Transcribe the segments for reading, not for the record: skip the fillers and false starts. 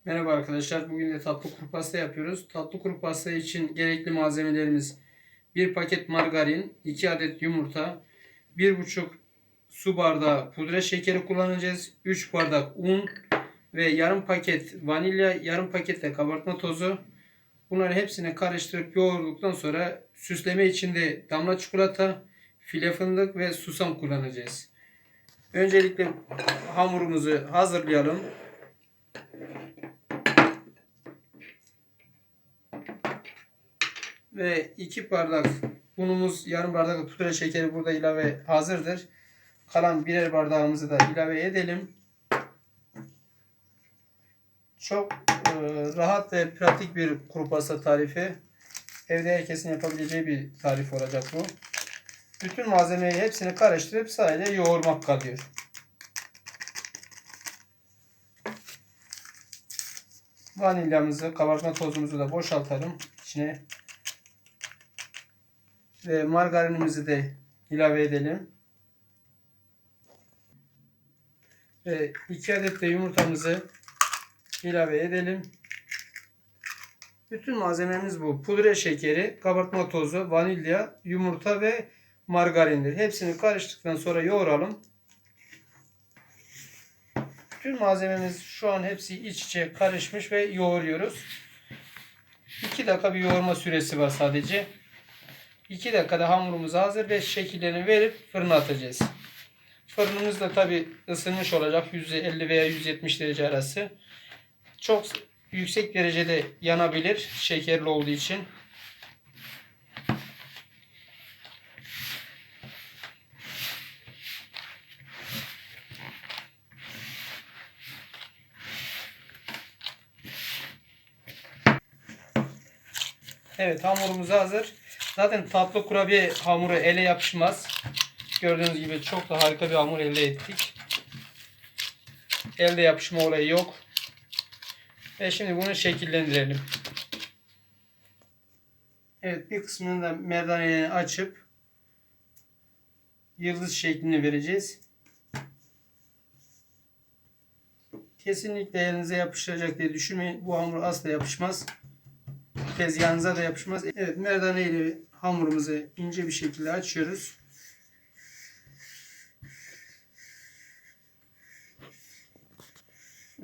Merhaba arkadaşlar. Bugün de tatlı kuru pasta yapıyoruz. Tatlı kuru pasta için gerekli malzemelerimiz: 1 paket margarin, 2 adet yumurta, 1,5 su bardağı pudra şekeri kullanacağız. 3 bardak un ve yarım paket vanilya, yarım paket de kabartma tozu. Bunları hepsini karıştırıp yoğurduktan sonra süsleme için de damla çikolata, file fındık ve susam kullanacağız. Öncelikle hamurumuzu hazırlayalım. Ve 2 bardak unumuz, yarım bardak pudra şekeri burada ilave hazırdır. Kalan birer bardağımızı da ilave edelim. Çok rahat ve pratik bir kuru pasta tarifi. Evde herkesin yapabileceği bir tarif olacak bu. Bütün malzemeyi hepsini karıştırıp sadece yoğurmak kalıyor. Vanilyamızı, kabartma tozumuzu da boşaltalım içine. Ve margarinimizi de ilave edelim. Ve 2 adet de yumurtamızı ilave edelim. Bütün malzememiz bu. Pudra şekeri, kabartma tozu, vanilya, yumurta ve margarindir. Hepsini karıştıktan sonra yoğuralım. Bütün malzememiz şu an hepsi iç içe karışmış ve yoğuruyoruz. 2 dakika bir yoğurma süresi var sadece. 2 dakikada hamurumuz hazır ve şekillerini verip fırına atacağız. Fırınımız da tabi ısınmış olacak. 150 veya 170 derece arası. Çok yüksek derecede yanabilir şekerli olduğu için. Evet, hamurumuz hazır. Zaten tatlı kurabiye hamuru ele yapışmaz. Gördüğünüz gibi çok da harika bir hamur elde ettik. Elde yapışma olayı yok. Ve şimdi bunu şekillendirelim. Evet, bir kısmını da merdanelerini açıp yıldız şeklini vereceğiz. Kesinlikle elinize yapışacak diye düşünmeyin. Bu hamur asla yapışmaz. Tezgahınıza da yapışmaz. Evet, merdane ile hamurumuzu ince bir şekilde açıyoruz.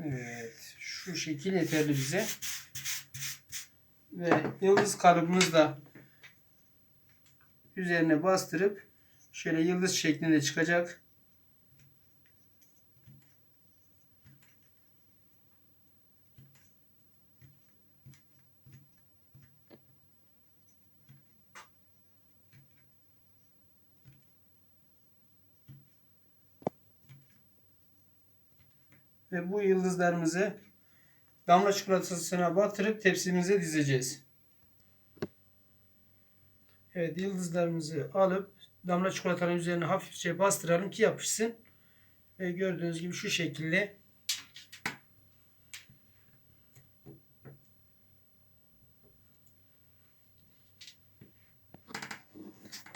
Evet, şu şekil yeterli bize. Ve yıldız kalıbımızı da üzerine bastırıp şöyle yıldız şeklinde çıkacak. Ve bu yıldızlarımızı damla çikolatasına batırıp tepsimize dizeceğiz. Evet, yıldızlarımızı alıp damla çikolatanın üzerine hafifçe bastıralım ki yapışsın. Ve gördüğünüz gibi şu şekilde.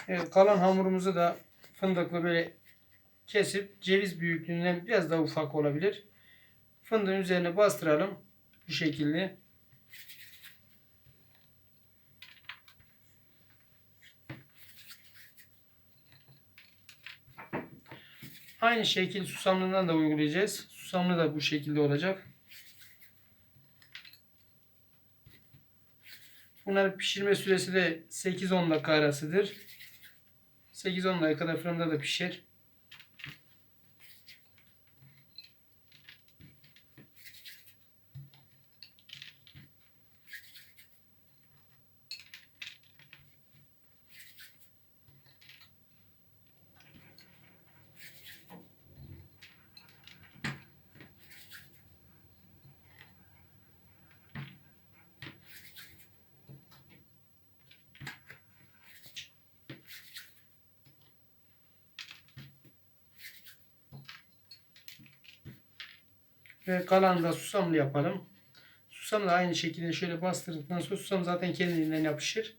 Evet, kalan hamurumuzu da fındıklı böyle kesip ceviz büyüklüğünden biraz daha ufak olabilir. Fındığın üzerine bastıralım. Bu şekilde. Aynı şekil susamlığından da uygulayacağız. Susamlı da bu şekilde olacak. Bunların pişirme süresi de 8-10 dakika arasıdır. 8-10 dakikada fırında da pişer. Ve kalanı da susamlı yapalım. Susam da aynı şekilde şöyle bastırdıktan sonra susam zaten kendiliğinden yapışır.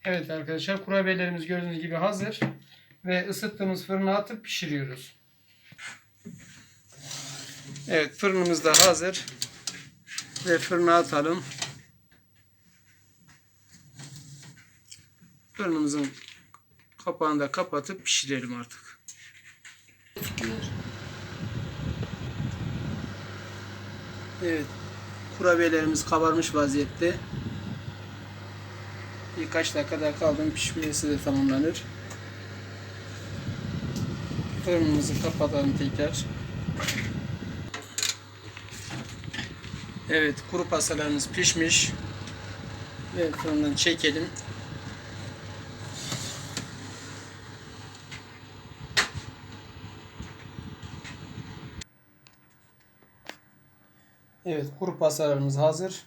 Evet arkadaşlar, kurabiyelerimiz gördüğünüz gibi hazır ve ısıttığımız fırına atıp pişiriyoruz. Evet, fırınımız da hazır ve fırına atalım. Fırınımızın kapağını da kapatıp pişirelim artık. Evet, kurabiyelerimiz kabarmış vaziyette. Birkaç dakika daha kaldı, pişmesi de tamamlanır. Fırınımızı kapatalım tekrar. Evet, kuru pastalarımız pişmiş. Evet, fırından çekelim. Evet, kuru pastalarımız hazır.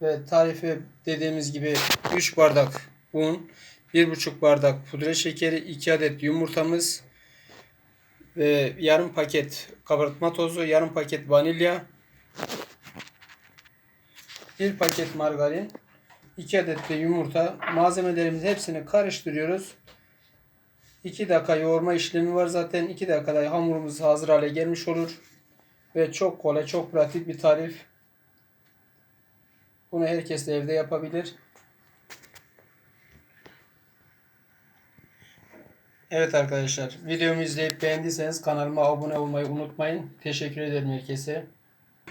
Ve tarifi dediğimiz gibi 3 bardak un, 1,5 bardak pudra şekeri, 2 adet yumurtamız ve yarım paket kabartma tozu, yarım paket vanilya, 1 paket margarin, 2 adet de yumurta. Malzemelerimizi hepsini karıştırıyoruz. 2 dakika yoğurma işlemi var zaten. 2 dakikada hamurumuz hazır hale gelmiş olur. Ve çok kolay, çok pratik bir tarif. Bunu herkes de evde yapabilir. Evet arkadaşlar, videomu izleyip beğendiyseniz kanalıma abone olmayı unutmayın. Teşekkür ederim herkese.